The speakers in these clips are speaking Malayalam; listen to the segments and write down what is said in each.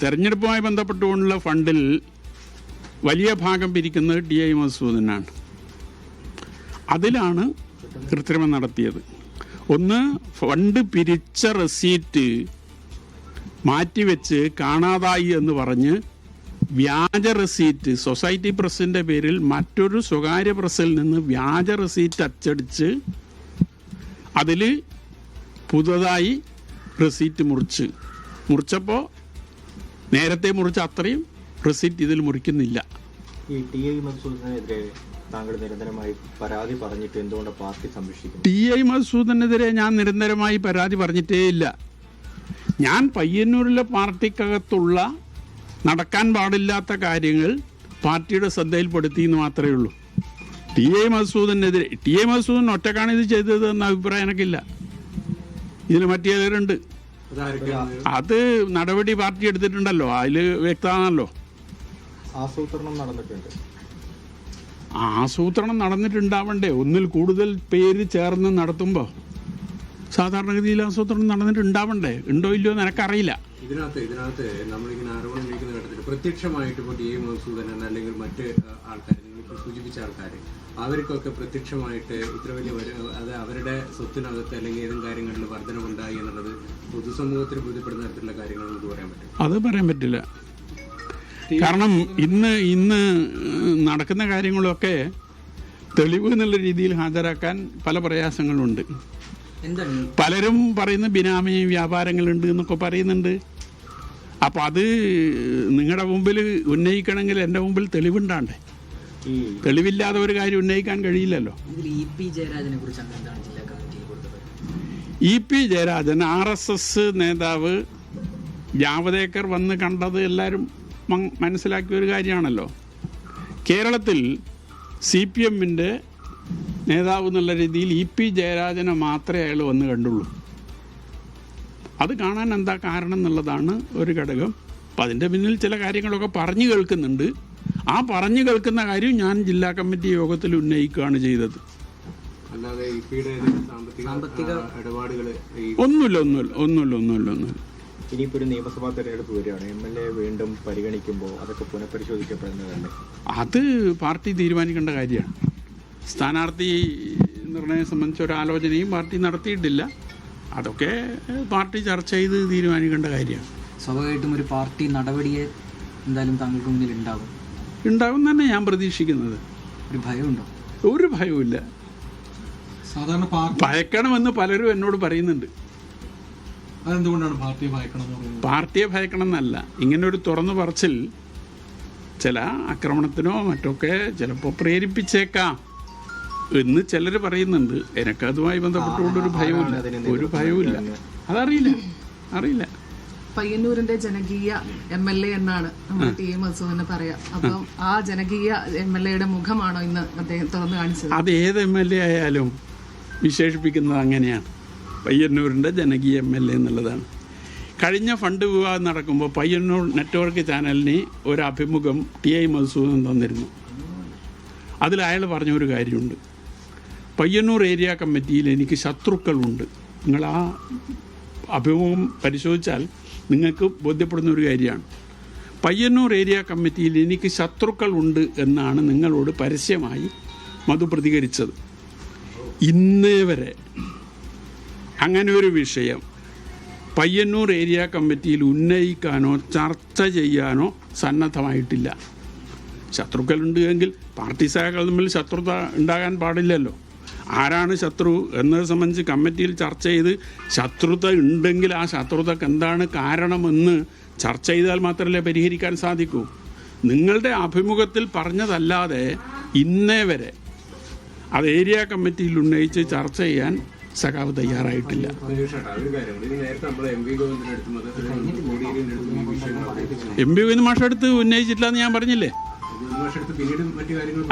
തെരഞ്ഞെടുപ്പുമായി ബന്ധപ്പെട്ടുകൊണ്ടുള്ള ഫണ്ടിൽ വലിയ ഭാഗം പിരിക്കുന്നത് ടി.ഐ. മധുസൂദനാണ്. അതിലാണ് കൃത്രിമം നടത്തിയത്. ഒന്ന്, ഫണ്ട് പിരിച്ച റെസീറ്റ് മാറ്റിവെച്ച് കാണാതായി എന്ന് പറഞ്ഞ് വ്യാജ റെസീറ്റ് സൊസൈറ്റി പ്രസിൻ്റെ പേരിൽ മറ്റൊരു സ്വകാര്യ പ്രസിൽ നിന്ന് വ്യാജ റെസീറ്റ് അച്ചടിച്ച് അതിൽ പുതുതായി റെസീറ്റ് മുറിച്ചപ്പോൾ നേരത്തെ മുറിച്ച അത്രയും റെസീറ്റ് ഇതിൽ മുറിക്കുന്നില്ല. ഈ ടി.ഐ. മധുസൂദനെതിരെ താങ്കൾ നിരന്തരമായി പരാതി പറഞ്ഞിട്ട് എന്തുകൊണ്ട് പാർട്ടി സംരക്ഷിക്കുന്നു? ടി.ഐ. മധുസൂദനെതിരെ ഞാൻ നിരന്തരമായി പരാതി പറഞ്ഞിട്ടേ ഇല്ല. ഞാൻ പയ്യന്നൂരിലെ പാർട്ടിക്കകത്തുള്ള നടക്കാൻ പാടില്ലാത്ത കാര്യങ്ങൾ പാർട്ടിയുടെ ശ്രദ്ധയിൽപ്പെടുത്തി എന്ന് മാത്രമേ ഉള്ളൂ. ടി.ഐ. മധുസൂദനെതിരെ മധുസൂദൻ ഒറ്റക്കാണ് ഇത് ചെയ്തത് എന്ന അഭിപ്രായം എനിക്കില്ല. ഇതിൽ മറ്റു ചിലരുണ്ട്. അത് നടപടി പാർട്ടി എടുത്തിട്ടുണ്ടല്ലോ, അതിൽ വ്യക്തമാണല്ലോ. ആസൂത്രണം നടന്നിട്ടുണ്ടാവണ്ടേ? ഒന്നിൽ കൂടുതൽ പേര് ചേർന്ന് നടത്തുമ്പോൾ സാധാരണഗതിയിൽ ആസൂത്രണം നടന്നിട്ടുണ്ടാവണ്ടേ? ഉണ്ടോ ഇല്ലയോ എന്ന് എനിക്കറിയില്ല. ഇതിനകത്ത് നമ്മളിങ്ങനെ ആരോപണം ഉന്നയിക്കുന്ന ഘട്ടത്തിൽ പ്രത്യക്ഷമായിട്ട് ഇപ്പോൾ ടി.ഐ. മധുസൂദനൻ അല്ലെങ്കിൽ മറ്റ് ആൾക്കാർ, നിങ്ങളിപ്പോൾ സൂചിപ്പിച്ച ആൾക്കാർ, അവർക്കൊക്കെ പ്രത്യക്ഷമായിട്ട് ഇത്ര വലിയ അത് അവരുടെ സ്വത്തിനകത്ത് അല്ലെങ്കിൽ ഏതും കാര്യങ്ങളിൽ വർധനമുണ്ടായി എന്നുള്ളത് പൊതുസമൂഹത്തിന് ബോധ്യപ്പെടുന്ന തരത്തിലുള്ള കാര്യങ്ങൾ നമുക്ക് പറയാൻ പറ്റും? അത് പറയാൻ പറ്റില്ല. കാരണം ഇന്ന് നടക്കുന്ന കാര്യങ്ങളൊക്കെ തെളിവ് എന്നുള്ള രീതിയിൽ ഹാജരാക്കാൻ പല പ്രയാസങ്ങളുണ്ട്. പലരും പറയുന്ന ബിനാമി വ്യാപാരങ്ങളുണ്ട് എന്നൊക്കെ പറയുന്നുണ്ട്. അപ്പം അത് നിങ്ങളുടെ മുമ്പിൽ ഉന്നയിക്കണമെങ്കിൽ എൻ്റെ മുമ്പിൽ തെളിവുണ്ടാണ്ടേ? തെളിവില്ലാതെ ഒരു കാര്യം ഉന്നയിക്കാൻ കഴിയില്ലല്ലോ. ഇ.പി. ജയരാജൻ RSS നേതാവ് ജാവദേക്കർ വന്ന് കണ്ടത് എല്ലാവരും മനസ്സിലാക്കിയ ഒരു കാര്യമാണല്ലോ. കേരളത്തിൽ CPMൻ്റെ നേതാവ് എന്നുള്ള രീതിയിൽ ഇ.പി. ജയരാജനെ മാത്രമേ അയാൾ വന്ന് കണ്ടുള്ളൂ. അത് കാണാൻ എന്താ കാരണം എന്നുള്ളതാണ് ഒരു ഘടകം. അപ്പം അതിൻ്റെ പിന്നിൽ ചില കാര്യങ്ങളൊക്കെ പറഞ്ഞു കേൾക്കുന്നുണ്ട്. ആ പറഞ്ഞു കേൾക്കുന്ന കാര്യം ഞാൻ ജില്ലാ കമ്മിറ്റി യോഗത്തിൽ ഉന്നയിക്കുകയാണ് ചെയ്തത്. ഒന്നുമില്ല. ഇനിയിപ്പോൾ ഒരു നിയമസഭാ തെരഞ്ഞെടുപ്പ് വരികയാണ്. MLA വീണ്ടും പരിഗണിക്കുമ്പോൾ അതൊക്കെ പുനഃപരിശോധിക്കപ്പെടുന്നതല്ലേ? അത് പാർട്ടി തീരുമാനിക്കേണ്ട കാര്യമാണ്. സ്ഥാനാർത്ഥി നിർണയം സംബന്ധിച്ച ഒരു ആലോചനയും പാർട്ടി നടത്തിയിട്ടില്ല. അതൊക്കെ പാർട്ടി ചർച്ച ചെയ്ത് തീരുമാനിക്കേണ്ട കാര്യമാണ്. സ്വാഭാവികമായിട്ടും ഒരു പാർട്ടി നടപടിയെ എന്തായാലും താങ്കൾക്ക് മുന്നിൽ ഉണ്ടാവും തന്നെ ഞാൻ പ്രതീക്ഷിക്കുന്നത്. ഒരു ഭയമുണ്ടോ? ഒരു ഭയവുമില്ല. സാധാരണ ഭയക്കണമെന്ന് പലരും എന്നോട് പറയുന്നുണ്ട്. അതെന്തുകൊണ്ടാണ് പാർട്ടിയെ ഭയക്കണം എന്നല്ല, ഇങ്ങനെ ഒരു തുറന്നു പറച്ചിൽ ചില ആക്രമണത്തിനോ മറ്റൊക്കെ ചിലപ്പോൾ പ്രേരിപ്പിച്ചേക്കാം എന്ന് ചിലർ പറയുന്നുണ്ട്. എനിക്കതുമായി ബന്ധപ്പെട്ടുകൊണ്ടൊരു ഭയവുമില്ല. അതറിയില്ല. പയ്യന്നൂരിന്റെ ജനകീയ MLA എന്നാണ് നമ്മുടെ ടി.ഐ. മധുസൂദനെ പറയാം. അപ്പം ആ ജനകീയ MLAയുടെ മുഖമാണോ ഇന്ന് അദ്ദേഹം തുറന്നു കാണിച്ചത്? അത് ഏത് MLA ആയാലും വിശേഷിപ്പിക്കുന്നത് അങ്ങനെയാണ്. പയ്യന്നൂരിൻ്റെ ജനകീയ MLA എന്നുള്ളതാണ്. കഴിഞ്ഞ ഫണ്ട് വിവാദം നടക്കുമ്പോൾ പയ്യന്നൂർ നെറ്റ്വർക്ക് ചാനലിന് ഒരു അഭിമുഖം ടി.ഐ. മധുസൂദൻ തന്നിരുന്നു. അതിൽ അയാൾ പറഞ്ഞൊരു കാര്യമുണ്ട്. പയ്യന്നൂർ ഏരിയ കമ്മിറ്റിയിൽ എനിക്ക് ശത്രുക്കളുണ്ട്. നിങ്ങൾ ആ അഭിമുഖം പരിശോധിച്ചാൽ നിങ്ങൾക്ക് ബോധ്യപ്പെടുന്ന ഒരു കാര്യമാണ്. പയ്യന്നൂർ ഏരിയ കമ്മിറ്റിയിൽ എനിക്ക് ശത്രുക്കളുണ്ട് എന്നാണ് നിങ്ങളോട് പരസ്യമായി മധു പ്രതികരിച്ചത്. ഇന്നേ വരെ അങ്ങനെ ഒരു വിഷയം പയ്യന്നൂർ ഏരിയ കമ്മിറ്റിയിൽ ഉന്നയിക്കാനോ ചർച്ച ചെയ്യാനോ സന്നദ്ധമായിട്ടില്ല. ശത്രുക്കളുണ്ട് എങ്കിൽ പാർട്ടി സഹാക്കൾ തമ്മിൽ ശത്രുത ഉണ്ടാകാൻ പാടില്ലല്ലോ. ആരാണ് ശത്രു എന്നത് സംബന്ധിച്ച് കമ്മിറ്റിയിൽ ചർച്ച ചെയ്ത് ശത്രുത ഉണ്ടെങ്കിൽ ആ ശത്രുതക്ക് എന്താണ് കാരണമെന്ന് ചർച്ച ചെയ്താൽ മാത്രമല്ലേ പരിഹരിക്കാൻ സാധിക്കൂ. നിങ്ങളുടെ അഭിമുഖത്തിൽ പറഞ്ഞതല്ലാതെ ഇന്നേ വരെ അത് ഏരിയ കമ്മിറ്റിയിൽ ഉന്നയിച്ച് ചർച്ച ചെയ്യാൻ സഖാവ് തയ്യാറായിട്ടില്ല. MP ഗോവിന്ദ മാഷടുത്ത് ഉന്നയിച്ചിട്ടില്ല എന്ന് ഞാൻ പറഞ്ഞില്ലേ?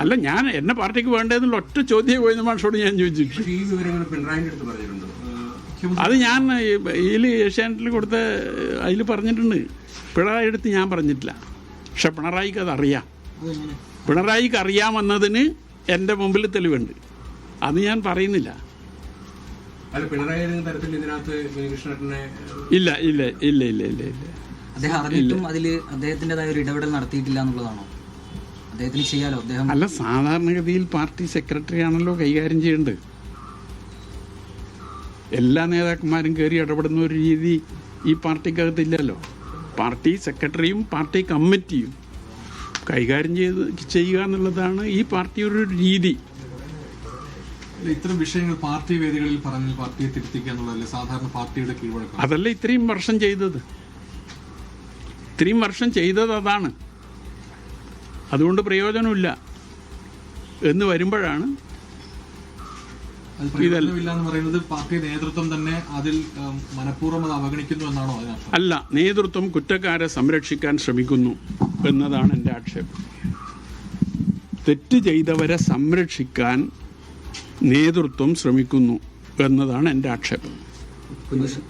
അല്ല, ഞാൻ എന്നെ പാർട്ടിക്ക് വേണ്ടതെന്നുള്ള ഒറ്റ ചോദ്യം ഗോവിന്ദ മാഷോട് ഞാൻ ചോദിച്ചു. അത് ഞാൻ ഇതിൽ ഏഷ്യാനെറ്റിൽ കൊടുത്ത അതിൽ പറഞ്ഞിട്ടുണ്ട്. പിണറായി അടുത്ത് ഞാൻ പറഞ്ഞിട്ടില്ല. പക്ഷെ പിണറായിക്ക് അതറിയാം. പിണറായിക്ക് അറിയാമെന്നതിന് എൻ്റെ മുമ്പിൽ തെളിവുണ്ട്. അത് ഞാൻ പറയുന്നില്ല. ഇല്ല. അദ്ദേഹം അറിഞ്ഞിട്ടും അതിൽ അദ്ദേഹത്തിൻ്റെതായ ഒരു ഇടപെടൽ നടത്തിയിട്ടില്ല എന്നുള്ളതാണോ? അദ്ദേഹത്തിന് ചെയ്യാലോ, അദ്ദേഹം അല്ല, സാധാരണഗതിയിൽ പാർട്ടി സെക്രട്ടറി ആണല്ലോ കൈകാര്യം ചെയ്യേണ്ടത്. എല്ലാ നേതാക്കന്മാരും കയറി ഇടപെടുന്ന ഒരു രീതി ഈ പാർട്ടിക്കകത്തില്ലല്ലോ. പാർട്ടി സെക്രട്ടറിയും പാർട്ടി കമ്മിറ്റിയും കൈകാര്യം ചെയ്യുക എന്നുള്ളതാണ് ഈ പാർട്ടിയുടെ ഒരു രീതി. ഇത്തരം വിഷയങ്ങൾ പാർട്ടി വേദികളിൽ പറഞ്ഞ് പാർട്ടിയെ തിരുത്തിക്കുക എന്നുള്ളതല്ലേ സാധാരണ പാർട്ടിയുടെ കീഴ്വഴക്കം? അതല്ല ഇത്രയും വർഷം ചെയ്തത്. ഇത്രയും വർഷം ചെയ്തത് അതാണ്. അതുകൊണ്ട് പ്രയോജനമില്ല എന്ന് വരുമ്പോഴാണ് അത് പ്രയോജനമില്ല എന്ന് പറയുന്നത് പാർട്ടി നേതൃത്വം തന്നെ അതിൽ മനഃപൂർവ്വം അത് അവഗണിക്കുന്നു എന്നാണോ അതിനർത്ഥം? അല്ല, നേതൃത്വം കുറ്റക്കാരെ സംരക്ഷിക്കാൻ ശ്രമിക്കുന്നു എന്നതാണ് എൻ്റെ ആക്ഷേപം. തെറ്റ് ചെയ്തവരെ സംരക്ഷിക്കാൻ നേതൃത്വം ശ്രമിക്കുന്നു എന്നതാണ് എൻ്റെ ആക്ഷേപം.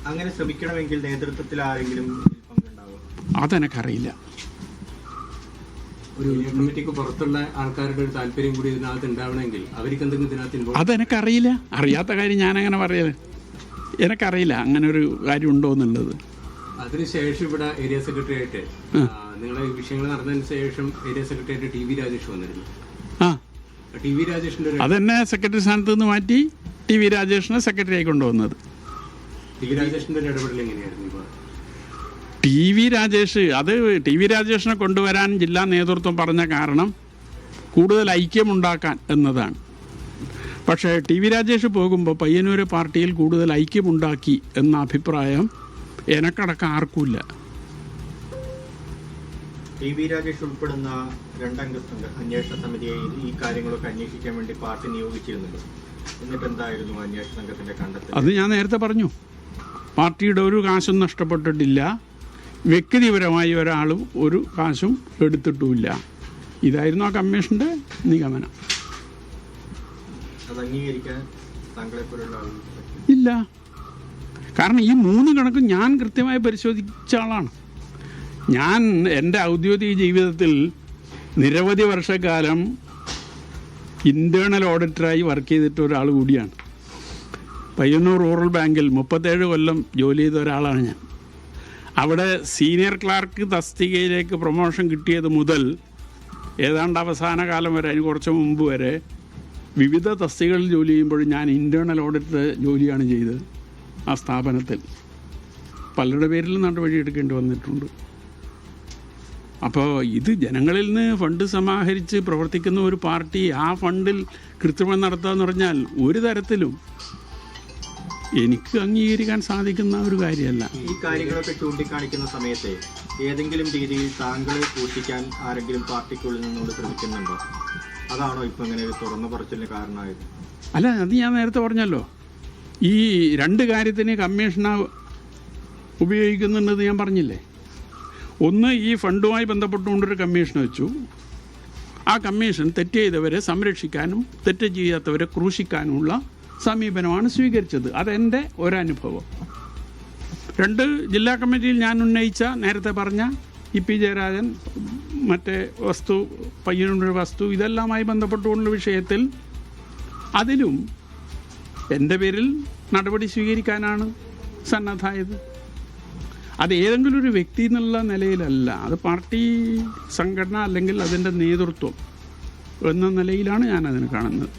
അങ്ങനെ ശ്രമിക്കണമെങ്കിൽ നേതൃത്വത്തിൽ ആരെങ്കിലും പങ്കുണ്ടാവും? അതെനിക്കറിയില്ല. ഒരു കമ്മിറ്റിക്ക് പുറത്തുള്ള ആൾക്കാരുടെ ഒരു താല്പര്യം കൂടി ഇതിനകത്ത് ഉണ്ടാവണമെങ്കിൽ അവർക്ക് എന്തെങ്കിലും ഇതിനകത്ത് ഇൻവോൾവ്? അതെനിക്കറിയില്ല. അറിയാത്ത കാര്യം ഞാനങ്ങനെ പറയല്. എനിക്കറിയില്ല അങ്ങനെ ഒരു കാര്യം ഉണ്ടോ എന്നുള്ളത്. അതിനുശേഷം ഇവിടെ ഏരിയ സെക്രട്ടറി ആയിട്ട് നിങ്ങളെ വിഷയങ്ങൾ നടന്നതിന് ശേഷം ഏരിയ സെക്രട്ടറി ആയിട്ട് ടി വി രാജേഷ് വന്നിരുന്നു. ആ, ടി വി രാജേഷിന്റെ അതെന്നെ സെക്രട്ടറി സ്ഥാനത്ത് നിന്ന് മാറ്റി ടി വി രാജേഷിനെ സെക്രട്ടറി ആയി കൊണ്ടുവന്നത്. ടി വി രാജേഷിന്റെ ഒരു ഇടപെടൽ എങ്ങനെയായിരുന്നു? ടി വി രാജേഷിനെ കൊണ്ടുവരാൻ ജില്ലാ നേതൃത്വം പറഞ്ഞ കാരണം കൂടുതൽ ഐക്യമുണ്ടാക്കാൻ എന്നതാണ്. പക്ഷേ ടി വി രാജേഷ് പോകുമ്പോൾ പയ്യന്നൂർ പാർട്ടിയിൽ കൂടുതൽ ഐക്യമുണ്ടാക്കി എന്ന അഭിപ്രായം എനക്കടക്കം ആർക്കുമില്ല. ടി വി രാജേഷ് ഉൾപ്പെടുന്ന 2 അംഗ അന്വേഷണ സമിതിയെ ഈ കാര്യങ്ങളൊക്കെ അന്വേഷിക്കാൻ വേണ്ടി പാർട്ടി നിയോഗിച്ചിരുന്നുണ്ട്. എന്നിട്ട് എന്തായിരുന്നു അന്വേഷണ സംഘത്തിന്റെ കണ്ടെത്തൽ? അത് ഞാൻ നേരത്തെ പറഞ്ഞു. പാർട്ടിയുടെ ഒരു കാശും നഷ്ടപ്പെട്ടിട്ടില്ല. വ്യക്തിപരമായി ഒരാളും ഒരു കാശും എടുത്തിട്ടുമില്ല. ഇതായിരുന്നു ആ കമ്മീഷന്റെ നിഗമനം. അത് അംഗീകരിക്കാൻ താങ്കളെ പോലുള്ള ഇല്ല. കാരണം ഈ 3 കണക്കും ഞാൻ കൃത്യമായി പരിശോധിച്ച ആളാണ്. ഞാൻ എൻ്റെ ഔദ്യോഗിക ജീവിതത്തിൽ നിരവധി വർഷക്കാലം ഇൻറ്റേർണൽ ഓഡിറ്ററായി വർക്ക് ചെയ്തിട്ട് ഒരാൾ കൂടിയാണ്. പയ്യന്നൂർ റൂറൽ ബാങ്കിൽ 37 കൊല്ലം ജോലി ചെയ്ത ഒരാളാണ് ഞാൻ. അവിടെ സീനിയർ ക്ലാർക്ക് തസ്തികയിലേക്ക് പ്രൊമോഷൻ കിട്ടിയത് മുതൽ ഏതാണ്ട് അവസാന കാലം വരെ, അതിന് കുറച്ച് മുമ്പ് വരെ വിവിധ തസ്തികകളിൽ ജോലി ചെയ്യുമ്പോഴും ഞാൻ ഇൻറ്റേർണൽ ഓഡിറ്റർ ജോലിയാണ് ചെയ്തത് ആ സ്ഥാപനത്തിൽ. പലരുടെ പേരിൽ നടപടി എടുക്കേണ്ടി വന്നിട്ടുണ്ട്. അപ്പോൾ ഇത് ജനങ്ങളിൽ നിന്ന് ഫണ്ട് സമാഹരിച്ച് പ്രവർത്തിക്കുന്ന ഒരു പാർട്ടി ആ ഫണ്ടിൽ കൃത്രിമം നടത്തുക എന്ന് പറഞ്ഞാൽ ഒരു തരത്തിലും എനിക്ക് അംഗീകരിക്കാൻ സാധിക്കുന്ന ഒരു കാര്യമല്ല. ഈ കാര്യങ്ങളൊക്കെ ചൂണ്ടിക്കാണിക്കുന്ന സമയത്ത് ഏതെങ്കിലും രീതിയിൽ താങ്കളെ പൂഷിക്കാൻ ആരെങ്കിലും പാർട്ടിക്കുള്ളിൽ നിന്നുകൊണ്ട് ശ്രമിക്കുന്നുണ്ടോ? അതാണോ ഇപ്പം ഇങ്ങനെ ഒരു തുറന്ന പറച്ചിലിന് കാരണമായത്? അല്ല, അത് ഞാൻ നേരത്തെ പറഞ്ഞല്ലോ. ഈ 2 കാര്യത്തിന് കമ്മീഷനെ ഉപയോഗിക്കുന്നുണ്ടെന്ന് ഞാൻ പറഞ്ഞില്ലേ. ഒന്ന്, ഈ ഫണ്ടുമായി ബന്ധപ്പെട്ടുകൊണ്ടൊരു കമ്മീഷൻ വെച്ചു. ആ കമ്മീഷൻ തെറ്റ് ചെയ്തവരെ സംരക്ഷിക്കാനും തെറ്റ് ചെയ്യാത്തവരെ ക്രൂശിക്കാനുമുള്ള സമീപനമാണ് സ്വീകരിച്ചത്. അതെൻ്റെ ഒരനുഭവം. 2, ജില്ലാ കമ്മിറ്റിയിൽ ഞാൻ ഉന്നയിച്ച നേരത്തെ പറഞ്ഞ ഇ പി ജയരാജൻ മറ്റേ വസ്തു, പയ്യന്നൂർ വസ്തു, ഇതെല്ലാമായി ബന്ധപ്പെട്ടുകൊണ്ടുള്ള വിഷയത്തിൽ അതിലും എൻ്റെ പേരിൽ നടപടി സ്വീകരിക്കാനാണ് സന്നദ്ധമായത്. അത് ഏതെങ്കിലും ഒരു വ്യക്തി എന്നുള്ള നിലയിലല്ല, അത് പാർട്ടി സംഘടന അല്ലെങ്കിൽ അതിൻ്റെ നേതൃത്വം എന്ന നിലയിലാണ് ഞാനതിനെ കാണുന്നത്.